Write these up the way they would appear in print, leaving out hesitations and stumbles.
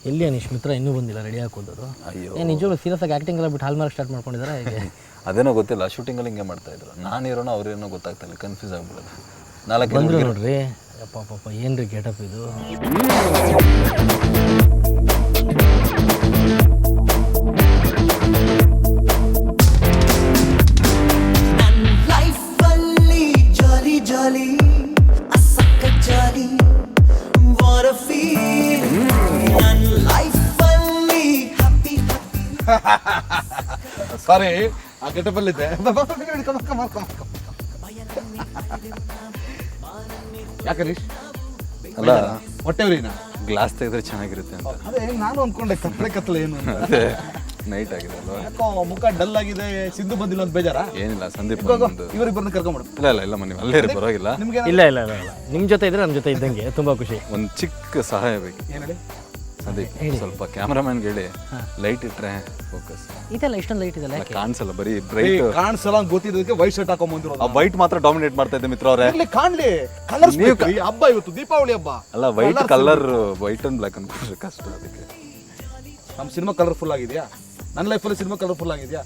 ಎಲ್ಲಿ ಅನೀಶ್ ಮಿತ್ರ ಇನ್ನೂ ಬಂದಿಲ್ಲ ರೆಡಿ ಹಾಕೋದವರು. ಅಯ್ಯೋ ಏನು ನಿಜವಾಗ್ಲೂ ಸೀರಿಯಸ್ ಆಗಿ ಆ್ಯಕ್ಟಿಂಗ್ ಎಲ್ಲ ಬಿಟ್ಟು ಹಾಲ್ ಮಾರ್ಕ್ ಸ್ಟಾರ್ಟ್ ಮಾಡ್ಕೊಂಡಿದ್ದಾರೆ ಹೇಗೆ? ಅದೇನೋ ಗೊತ್ತಿಲ್ಲ, ಶೂಟಿಂಗಲ್ಲಿ ಹಿಂಗೆ ಮಾಡ್ತಾ ಇದ್ರು. ನಾನಿರೋನೋ ಅವ್ರೇನೋ ಗೊತ್ತಾಗ್ತಿಲ್ಲ, ಕನ್ಫ್ಯೂಸ್ ಆಗ್ಬಿಡೋದು. 4 ಬಂದರು ನೋಡ್ರಿ. ಅಪ್ಪ ಪಾಪ ಏನು ರೀ ಗೆಟಪ್ ಇದು. ಸಾರಿ ಆ ಗೆಟಪಲ್ಲಿದ್ದೆ. ಯಾಕೆ ಅಲ್ಲ ಹೊಟ್ಟೆವ್ರಿನಾ ಗ್ಲಾಸ್ ತೆಗೆದ್ರೆ ಚೆನ್ನಾಗಿರುತ್ತೆ ಅಂತ. ಅದೇ ನಾನು ಅಂದ್ಕೊಂಡೆ ಕತ್ಲೆ ಏನು ನೈಟ್ ಆಗಿದೆ ಅಲ್ವಾ? ಯಾಕೋ ಮುಖ ಡಲ್ ಆಗಿದೆ. ಸಿಂಧು ಬಂದಿಲ್ಲ ಅಂತ ಬೇಜಾರ? ಏನಿಲ್ಲ, ಸಂದೀಪ್ ಇವರಿಬ್ಬರನ್ನ ಕರ್ಕೊಂಡ್ಬಿಡು. ಇಲ್ಲ ಮನೆ ಅಲ್ಲೇ ಇರಿ, ಪರವಾಗಿಲ್ಲ. ನಿಮ್ಗೆ ಇಲ್ಲ ನಿಮ್ಮ ಜೊತೆ ಇದ್ರೆ ನಮ್ಮ ಜೊತೆ ಇದ್ದಂಗೆ ತುಂಬ ಖುಷಿ. ಒಂದು ಚಿಕ್ಕ ಸಹಾಯ ಬೇಕು. ಏನು ಹೇಳಿ ಸಂದೀಪ್, ಸ್ವಲ್ಪ ಕ್ಯಾಮ್ರಾಮನ್ಗೆ ಹೇಳಿ ಲೈಟ್ ಇಟ್ರೆ ಫೋಕಸ್. ಇದೆಲ್ಲ ಇಷ್ಟೊಂದು ಲೈಟ್ ಇದೆಲ್ಲ ಕಾಣಿಸಲ್ಲ, ಬರೀ ಬ್ರೈಟ್ ಕಾಣಿಸಲ್ಲ ಅಂತ ಗೊತ್ತಿದ್ದಕ್ಕೆ ವೈಟ್ ಶರ್ಟ್ ಹಾಕೊಂಡ್ ಬಂದಿರೋ. ಆ ವೈಟ್ ಮಾತ್ರ ಡಾಮಿನೇಟ್ ಮಾಡ್ತಾ ಇದೆ ಮಿತ್ರ ಅವರೇ. ಇಲ್ಲಿ ಕಾಣ್ಲಿ ಕಲರ್ಸ್ ಹಬ್ಬ, ಇವತ್ತು ದೀಪಾವಳಿ ಹಬ್ಬ. ಅಲ್ಲ white colour, white and black ಅನ್ಕೊಂಡ್ರೆ ಕಷ್ಟ. ಅದಕ್ಕೆ ನಮ್ಮ ಸಿನಿಮಾ ಕಲರ್ಫುಲ್ ಆಗಿದೆಯಾ? ನನ್ನ ಲೈಫಲ್ಲಿ ಸಿನಿಮಾ ಕಲರ್ಫುಲ್ ಆಗಿದೆಯಾ?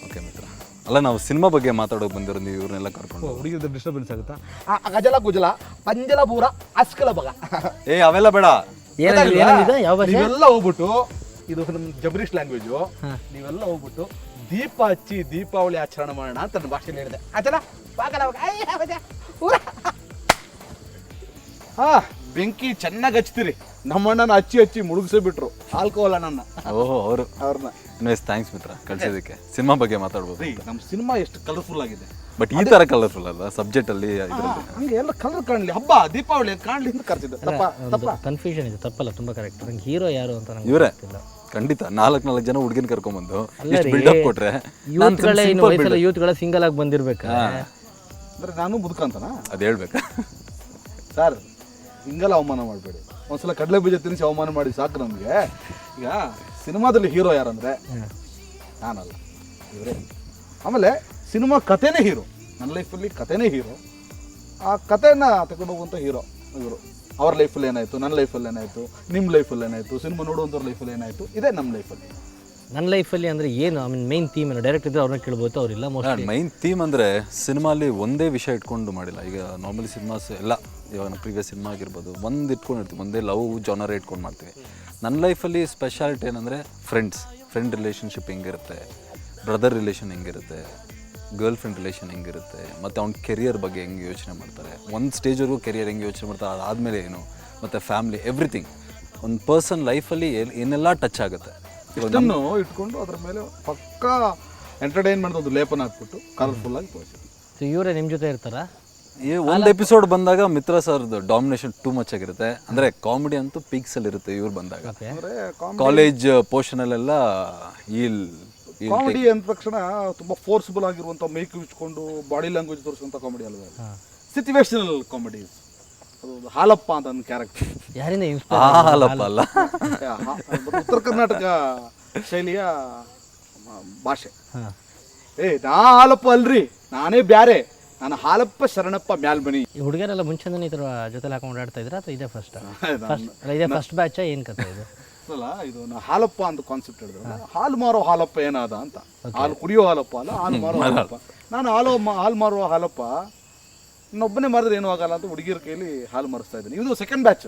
ಓಕೆ ಮಿತ್ರ. ಅಲ್ಲ ನಾವು ಸಿನಿಮಾ ಬಗ್ಗೆ ಮಾತಾಡೋಕೆ ಬಂದಿರೋ, ನೀವು ಇವ್ರನ್ನೆಲ್ಲ ಕರ್ಕೊಂಡು ಹುಡುಗಿದ ಡಿಸ್ಟರ್ಬೆನ್ಸ್ ಆಗುತ್ತಾ? ಗಜಲ ಗುಜಲ ಪಂಜಲ ಬೂರ ಅಸ್ಕಲ ಬಗ ಅವೆಲ್ಲ ಬೇಡ. ಏನಿದೆ ಯಾವ ಭಾಷೆ? ನೀವೆಲ್ಲ ಹೋಗ್ಬಿಟ್ಟು, ಇದು ನಮ್ಮ ಜಬರೀಶ್ ಲ್ಯಾಂಗ್ವೇಜು, ನೀವೆಲ್ಲ ಹೋಗ್ಬಿಟ್ಟು ದೀಪ ಹಚ್ಚಿ ದೀಪಾವಳಿ ಆಚರಣೆ ಮಾಡೋಣ ಅಂತ ನನ್ನ ಭಾಷೆಯಲ್ಲಿ ಹೇಳಿದೆ. ಆಚಲ ಹಾ, ಬೆಂಕಿ ಚೆನ್ನಾಗಿ ಹಚ್ತೀರಿ. ನಮ್ಮಣ್ಣನ ಹಚ್ಚಿ ಮುಳುಗಿಸೇ ಬಿಟ್ರು ಆಲ್ಕೋಹಾಲ್ ಅಣ್ಣ. ಓಹೋ, ಅವ್ರನ್ನ ಥ್ಯಾಂಕ್ಸ್ ಮಿತ್ರ ಕಳ್ಸಿದ್ದಕ್ಕೆ. ಸಿನಿಮಾ ಬಗ್ಗೆ ಮಾತಾಡ್ಬೋದು. ನಮ್ಮ ಸಿನಿಮಾ ಎಷ್ಟು ಕಲರ್ಫುಲ್ ಆಗಿದೆ. ಬಟ್ ಈ ತರ ಕಲರ್ಫುಲ್ ಅಲ್ಲ ಸಬ್ಜೆಕ್ಟ್ ಅಲ್ಲಿ. ಹಂಗೆ ಎಲ್ಲ ಕಲರ್ ಕಾಣಲಿ, ಹಬ್ಬ ದೀಪಾವಳಿ ಅಂತ ಕಾಣಲಿ ಅಂತ ಕರ್ತಿದ್ದೆ. ಕನ್ಫ್ಯೂಷನ್ ಇದೆ, ತಪ್ಪಲ್ಲ, ತುಂಬಾ ಕರೆಕ್ಟ್. ನಂಗೆ ಹೀರೋ ಯಾರು ಅಂತ ನಂಗೆ ಇವರೇ ಖಂಡಿತ 4 ಜನ ಹುಡುಗಿನ ಕರ್ಕೊಂಡ್ಬಂದು ಬಿಲ್ಡಪ್ ಕೊಟ್ರೆ ಯೂತ್ಗಳ ಸಿಂಗಲ್ ಆಗಿ ಬಂದಿರ್ಬೇಕಾ? ಅಂದ್ರೆ ನಾನು ಮುದುಕಂತನಾ ಅದು ಹೇಳ್ಬೇಕಾ ಸರ್? ಹಿಂಗೆಲ್ಲ ಅವಮಾನ ಮಾಡಬೇಡಿ. ಒಂದ್ಸಲ ಕಡಲೆ ಬೀಜ ತಿನ್ನಿಸಿ ಅವಮಾನ ಮಾಡಿ ಸಾಕು ನಮಗೆ. ಈಗ ಸಿನಿಮಾದಲ್ಲಿ ಹೀರೋ ಯಾರಂದ್ರೆ ನಾನಲ್ಲ, ಇವರೇ. ಆಮೇಲೆ ಸಿನಿಮಾ ಕಥೆನೇ ಹೀರೋ. ನನ್ನ ಲೈಫಲ್ಲಿ ಕಥೆನೇ ಹೀರೋ. ಆ ಕಥೆನ ತಗೊಂಡು ಹೋಗುವಂಥ ಹೀರೋ ಇವರು. ಅವ್ರ ಲೈಫಲ್ಲಿ ಏನಾಯಿತು, ನನ್ನ ಲೈಫಲ್ಲಿ ಏನಾಯಿತು, ನಿಮ್ಮ ಲೈಫಲ್ಲಿ ಏನಾಯಿತು, ಸಿನಿಮಾ ನೋಡುವಂಥವ್ರ ಲೈಫಲ್ಲಿ ಏನಾಯಿತು, ಇದೇ ನಮ್ಮ ಲೈಫಲ್ಲಿ. ನನ್ನ ಲೈಫಲ್ಲಿ ಅಂದರೆ ಏನು ಮೇನ್ ಥೀಮ್ ಏನು? ಡೈರೆಕ್ಟ್ ಇದ್ರೆ ಅವ್ರನ್ನ ಕೇಳ್ಬೋದು, ಅವರಿಲ್ಲ. ಮೈನ್ ಥೀಮ್ ಅಂದರೆ ಸಿನಿಮಾಲಿ ಒಂದೇ ವಿಷಯ ಇಟ್ಕೊಂಡು ಮಾಡಿಲ್ಲ. ಈಗ ನಾರ್ಮಲಿ ಸಿನಿಮಾಸ್ ಎಲ್ಲ, ಇವಾಗ ಪ್ರೀವಿಯಸ್ ಸಿನಿಮಾ ಆಗಿರ್ಬೋದು, ಒಂದು ಇಟ್ಕೊಂಡಿರ್ತೀವಿ, ಒಂದೇ ಲವ್ ಜಾನರ್ ಇಟ್ಕೊಂಡು ಮಾಡ್ತೀವಿ. ನನ್ನ ಲೈಫಲ್ಲಿ ಸ್ಪೆಷಾಲಿಟಿ ಏನಂದರೆ ಫ್ರೆಂಡ್ ರಿಲೇಷನ್ಶಿಪ್ ಹೆಂಗಿರುತ್ತೆ, ಬ್ರದರ್ ರಿಲೇಷನ್ ಹೆಂಗಿರುತ್ತೆ, ಗರ್ಲ್ ಫ್ರೆಂಡ್ ರಿಲೇಷನ್ ಹೆಂಗಿರುತ್ತೆ, ಮತ್ತು ಅವ್ನ ಕೆರಿಯರ್ ಬಗ್ಗೆ ಹೆಂಗೆ ಯೋಚನೆ ಮಾಡ್ತಾರೆ, ಒಂದು ಸ್ಟೇಜ್ವರೆಗೂ ಕೆರಿಯರ್ ಹೆಂಗೆ ಯೋಚನೆ ಮಾಡ್ತಾರೆ, ಅದಾದಮೇಲೆ ಏನು, ಮತ್ತು ಫ್ಯಾಮಿಲಿ, ಎವ್ರಿಥಿಂಗ್. ಒಂದು ಪರ್ಸನ್ ಲೈಫಲ್ಲಿ ಏನೆಲ್ಲ ಟಚ್ ಆಗುತ್ತೆ ಇದನ್ನು ಇಟ್ಕೊಂಡು ಅದ್ರ ಮೇಲೆ ಪಕ್ಕಾ ಎಂಟರ್ಟೈನ್ಮೆಂಟ್ ಒಂದು ಲೇಪನ ಹಾಕ್ಬಿಟ್ಟು ಕಲರ್ಫುಲ್ ಆಗಿ ತೋರಿಸಿದ್ರು. ಸೊ ಇವರೇ ನಿಮ್ಮ ಜೊತೆ ಇರ್ತಾರಾ? ಒಂದು ಎಪಿಸೋಡ್ ಬಂದಾಗ ಮಿತ್ರ ಸರ್ದು ಡಾಮಿನೇಷನ್ ಟೂ ಮಚ್ ಆಗಿರುತ್ತೆ. ಅಂದರೆ ಕಾಮಿಡಿ ಅಂತೂ ಪೀಕ್ಸಲ್ಲಿ ಇರುತ್ತೆ ಇವ್ರು ಬಂದಾಗ. ಕಾಲೇಜ್ ಪೋರ್ಷನಲ್ಲೆಲ್ಲ ಕಾಮಿಡಿ ಅಂದ ತಕ್ಷಣ ತುಂಬಾ ಫೋರ್ಸ್ಫುಲ್ ಆಗಿರುವಂಥ ಮೈಕ್ ಇಚ್ಕೊಂಡು ಬಾಡಿ ಲ್ಯಾಂಗ್ವೇಜ್ ತೋರಿಸುವಂಥ ಕಾಮಿಡಿ ಅಲ್ವೇ, ಸಿಚುವೇಶನಲ್ ಕಾಮಿಡಿ. ಅದು ಹಾಲಪ್ಪ ಅಂತ ಒಂದು ಕ್ಯಾರೆಕ್ಟರ್. ಯಾರಿಂದ ಹಾಲಪ್ಪ ಅಲ್ಲ, ಉತ್ತರ ಕರ್ನಾಟಕ ಶೈಲಿಯ ಭಾಷೆ. ನಾ ಹಾಲಪ್ಪ ಅಲ್ರಿ, ನಾನೇ ಬ್ಯಾರೆ, ನಾನು ಹಾಲಪ್ಪ ಶರಣಪ್ಪ ಮ್ಯಾಲ್ಮನಿ. ಈ ಹುಡುಗರೆಲ್ಲ ಮುಂಚೆನೇ ಈ ಥರ ಜೊತೆ ಹಾಕೊಂಡು ಆಡ್ತಾ ಇದ್ರ ಅಥವಾ ಇದೇ ಫಸ್ಟ್ ಬ್ಯಾಚ್ ಏನು ಕಥೆ ಇದು? ಅಲ್ಲ, ಇದು ನಾ ಹಾಲಪ್ಪ ಅಂತ ಕಾನ್ಸೆಪ್ಟ್ ಹೇಳಿದ್ರೆ, ಹಾಲು ಮಾರೋ ಹಾಲಪ್ಪ ಏನಾದ ಅಂತ. ಹಾಲು ಕುಡಿಯೋ ಹಾಲಪ್ಪ ಅಲ್ಲ, ಹಾಲು ಮಾರೋ ಹಾಲಪ್ಪ. ನಾನು ಹಾಲು ಮಾರುವ ಹಾಲಪ್ಪ, ಇನ್ನೊಬ್ಬನೇ ಮಾರಿದ್ರೆ ಏನೂ ಆಗಲ್ಲ ಅಂತ ಹುಡುಗಿಯರ ಕೈಲಿ ಹಾಲು ಮಾರಿಸ್ತಾ ಇದ್ದೀನಿ. ಇದು ಸೆಕೆಂಡ್ ಬ್ಯಾಚ್.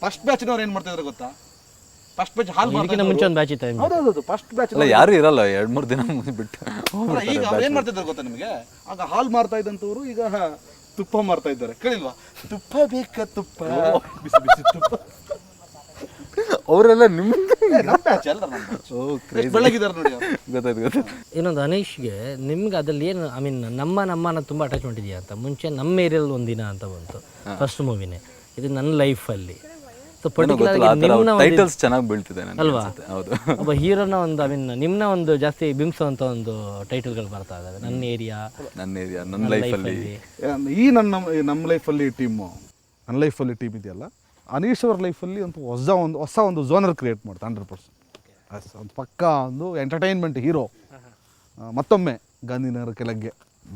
ಫಸ್ಟ್ ಬ್ಯಾಚ್ನವ್ರು ಏನು ಮಾಡ್ತಾ ಇದ್ದಾರೆ ಗೊತ್ತಾ? ಫಸ್ಟ್ ಬ್ಯಾಚ್ ಹಾಲು ಮಾರ್ತಾ ಮುಂಚೆ ಒಂದು ಬ್ಯಾಚ್ ಇತ್ತು. ಹೌದೌದು, ಫಸ್ಟ್ ಬ್ಯಾಚ್ ಯಾರು ಇರಲ್ಲ, 2-3 ದಿನ ಬಿಟ್ಟು. ಈಗ ಅವ್ರು ಏನು ಮಾಡ್ತಾ ಇದ್ದಾರೆ ಗೊತ್ತಾ ನಿಮಗೆ? ಆಗ ಹಾಲು ಮಾರ್ತಾ ಇದ್ದಂಥವ್ರು ಈಗ ತುಪ್ಪ ಮಾರ್ತಾ ಇದ್ದಾರೆ. ಕೇಳಿಲ್ವಾ? ತುಪ್ಪ ಬೇಕಾ, ತುಪ್ಪ ಬಿಸಿ ಬಿಸಿ ತುಪ್ಪ. ಅವರೆಲ್ಲ ನಿಮ್ಮ ಬೆಳಗಿದ್ದಾರೆ ನೋಡಿ. ಗೊತ್ತಾಯ್ತು. ಇನ್ನೊಂದು ಅನೀಶ್ಗೆ ನಿಮ್ಗೆ ಅದ್ರಲ್ಲಿ ಏನು ನಮ್ಮ ತುಂಬ ಅಟ್ಯಾಚ್ಮೆಂಟ್ ಇದೆಯಾ ಅಂತ? ಮುಂಚೆ ನಮ್ಮ ಏರಿಯಲ್ಲಿ ಒಂದಿನ ಅಂತ ಬಂತು ಫಸ್ಟ್ ಮೂವಿನೇ, ಇದು ನನ್ನ ಲೈಫಲ್ಲಿ. ಸೊ ಟೈಟಲ್ಸ್ ಚೆನ್ನಾಗಿ ಬೀಳ್ತಿದೆ ಅಲ್ವಾ? ಹೌದು, ಒಬ್ಬ ಹೀರೋನ ಒಂದು ನಿಮ್ಮನ್ನ ಒಂದು ಜಾಸ್ತಿ ಬಿಂಬಿಸುವಂಥ ಒಂದು ಟೈಟಲ್ಗಳು ಬರ್ತಾ ಇದ್ದಾವೆ. ನನ್ನ ಏರಿಯಾ, ನನ್ನ ಲೈಫಲ್ಲಿ. ಈ ನಮ್ಮ ಲೈಫಲ್ಲಿ ಟೀಮು, ನನ್ನ ಲೈಫಲ್ಲಿ ಟೀಮ್ ಇದೆಯಲ್ಲ, ಅನೀಶ್ ಅವ್ರ ಲೈಫಲ್ಲಿ ಅಂತೂ ಹೊಸ ಒಂದು ಝೋನರ್ ಕ್ರಿಯೇಟ್ ಮಾಡ್ತಾ 100%. ಒಂದು ಪಕ್ಕಾ ಒಂದು ಎಂಟರ್ಟೈನ್ಮೆಂಟ್ ಹೀರೋ. ಮತ್ತೊಮ್ಮೆ ಗಾಂಧಿನಗರ ಕೆಳಗೆ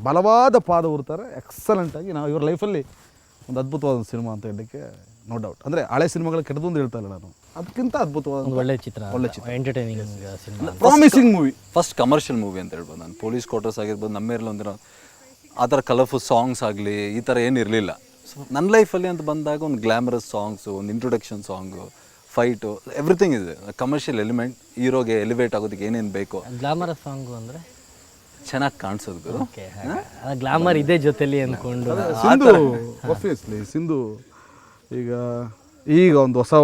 ಬಲವಾದ ಪಾದ ಉರ್ತಾರೆ. ಎಕ್ಸಲೆಂಟಾಗಿ ನಾವು ಇವ್ರ ಲೈಫಲ್ಲಿ ಒಂದು ಅದ್ಭುತವಾದ ಸಿನಿಮಾ ಅಂತ ಹೇಳಲಿಕ್ಕೆ ನೋ ಡೌಟ್. ಅಂದರೆ ಹಳೆ ಸಿನಿಮಾಗಳು ಕೆಟ್ಟದೊಂದು ಹೇಳ್ತಾ ಇಲ್ಲ ನಾನು, ಅದಕ್ಕಿಂತ ಅದ್ಭುತವಾದ ಒಂದು ಒಳ್ಳೆ ಚಿತ್ರ, entertaining cinema, promising movie. First commercial movie ಅಂತ ಹೇಳ್ಬೋದು ನಾನು. ಪೊಲೀಸ್ ಕ್ವಾರ್ಟರ್ಸ್ ಆಗಿರ್ಬೋದು, ನಮ್ಮೇರಲ್ಲಿ ಒಂದಿರೋ ಆ ಥರ ಕಲರ್ಫುಲ್ ಸಾಂಗ್ಸ್ ಆಗಲಿ ಈ ಥರ ಏನು ಇರಲಿಲ್ಲ. ಸೊ ನನ್ನ ಲೈಫಲ್ಲಿ ಅಂತ ಬಂದಾಗ ಒಂದು ಗ್ಲಾಮರಸ್ ಸಾಂಗ್ಸು, ಒಂದು ಇಂಟ್ರೊಡಕ್ಷನ್ ಸಾಂಗು, ಫೈಟು, ಎವ್ರಿಥಿಂಗ್ ಇದೆ. ಕಮರ್ಷಿಯಲ್ ಎಲಿಮೆಂಟ್, ಹೀರೋಗೆ ಎಲಿವೇಟ್ ಆಗೋದಕ್ಕೆ ಏನೇನು ಬೇಕೋ. ಗ್ಲಾಮರಸ್ ಸಾಂಗು ಅಂದರೆ ಚೆನ್ನಾಗಿ ಕಾಣಿಸೋದು. ಓಕೆ, ಗ್ಲಾಮರ್ ಇದೆ ಜೊತೆಲಿ ಅಂದ್ಕೊಂಡು. ಸಿಂಧು ಒಬ್ವಿಯಸ್ಲಿ ಸಿಂಧು ಈಗ ಒಂದು ಹೊಸ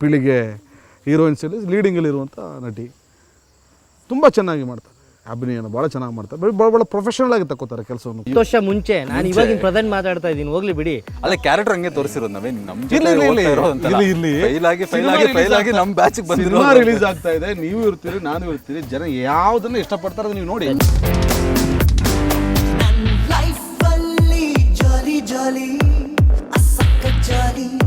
ಪೀಳಿಗೆ ಹೀರೋಯಿನ್ಸಲ್ಲಿ ಲೀಡಿಂಗಲ್ಲಿರುವಂಥ ನಟಿ. ತುಂಬ ಚೆನ್ನಾಗಿ ಮಾಡ್ತಾರೆ ಅಭಿನಯನ, ಭಾಳ ಚೆನ್ನಾಗಿ ಮಾಡ್ತಾರೆ. ಭಾಳ ಪ್ರೊಫೆಷನಲ್ ಆಗಿ ತಗೋತಾರೆ ಕೆಲಸವನ್ನು. 10 ವರ್ಷ ಮುಂಚೆ ನಾನು ಇವಾಗಿನ ಪ್ರೆಸೆಂಟ್ ಮಾತಾಡ್ತಾ ಇದ್ದೀನಿ, ಹೋಗ್ಲಿ ಬಿಡಿ. ಅದೇ ಕ್ಯಾರೆಕ್ಟರ್ ಹಂಗೆ ತೋರಿಸಿರೋದು ನಾವೇ ನಮ್ಮ ಬ್ಯಾಚಿಗೆ ಬಂದಿರೋ. ರಿಲೀಸ್ ಆಗ್ತಾ ಇದೆ, ನೀವು ಇರ್ತೀರಿ, ನಾನು ಇರ್ತೀರಿ. ಜನ ಯಾವುದನ್ನ ಇಷ್ಟಪಡ್ತಾರೆ ನೀವು ನೋಡಿ. ಲೈಫ್ ಅಲ್ಲಿ ಜಾಲಿ ಜಾಲಿ